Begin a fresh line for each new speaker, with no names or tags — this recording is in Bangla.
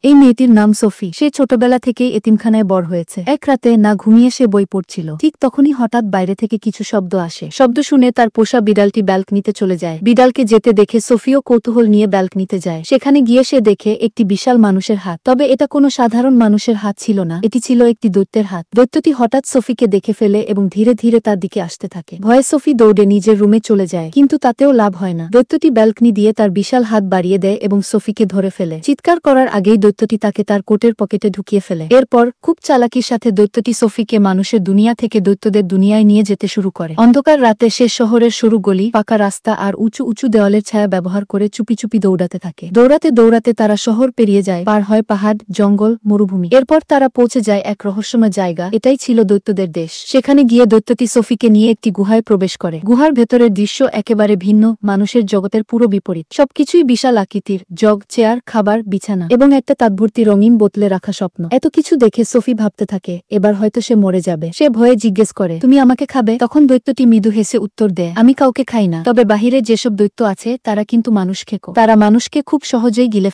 এই মেয়েটির নাম সোফি। সে ছোটবেলা থেকেই এতিমখানায় বড় হয়েছে। এক রাতে না ঘুমিয়ে সে বই পড়ছিল। ঠিক তখনই হঠাৎ বাইরে থেকে কিছু শব্দ আসে। শব্দ শুনে তার পোষা বিড়ালটি ব্যালকনিতে চলে যায়। বিড়ালকে যেতে দেখে সোফিও কৌতূহল নিয়ে ব্যালকনিতে যায়। সেখানে গিয়ে সে দেখে একটি বিশাল মানুষের হাত। তবে এটা কোনো সাধারণ মানুষের হাত ছিল না, এটি ছিল একটি দৈত্যের হাত। দৈত্যটি হঠাৎ সোফিকে দেখে ফেলে এবং ধীরে ধীরে তার দিকে আসতে থাকে। ভয়ে সোফি দৌড়ে নিজের রুমে চলে যায়, কিন্তু তাতেও লাভ হয় না। দৈত্যটি ব্যালকনি দিয়ে তার বিশাল হাত বাড়িয়ে দেয় এবং সোফিকে ধরে ফেলে। চিৎকার করার আগেই দৈত্যটি তাকে তার কোটের পকেটে ঢুকিয়ে ফেলে। এরপর খুব চালাকির সাথে দৈত্যটি সোফিকে মানুষের দুনিয়া থেকে দৈত্যদের দুনিয়ায় নিয়ে যেতে শুরু করে। অন্ধকার রাতে সে শহরের সরু গলি, পাকা রাস্তা আর উঁচু উঁচু দেওয়ালের ছায়া ব্যবহার করে চুপি চুপি দৌড়াতে থাকে। দৌড়াতে দৌড়াতে তারা শহর পেরিয়ে যায়, পার হয় পাহাড়, জঙ্গল, মরুভূমি। এরপর তারা পৌঁছে যায় এক রহস্যময় জায়গা। এটাই ছিল দৈত্যদের দেশ। সেখানে গিয়ে দৈত্যটি সোফিকে নিয়ে একটি গুহায় প্রবেশ করে। গুহার ভেতরের দৃশ্য একেবারে ভিন্ন, মানুষের জগতের পুরো বিপরীত। সবকিছুই বিশাল আকৃতির, জগ, চেয়ার, খাবার, বিছানা এবং একটা তাৎভর্তি রঙিন বোতলে রাখা স্বপ্ন। এত কিছু দেখে সোফি ভাবতে থাকে এবার হয়তো সে মরে যাবে। সে ভয়ে জিজ্ঞেস করে, তুমি আমাকে খাবে? তখন দৈত্যটি মৃদু হেসে উত্তর দেয়, আমি কাউকে খাই না, তবে বাহিরে যেসব দৈত্য আছে তারা কিন্তু মানুষ খেকো। তারা মানুষকে খুব সহজেই গিলে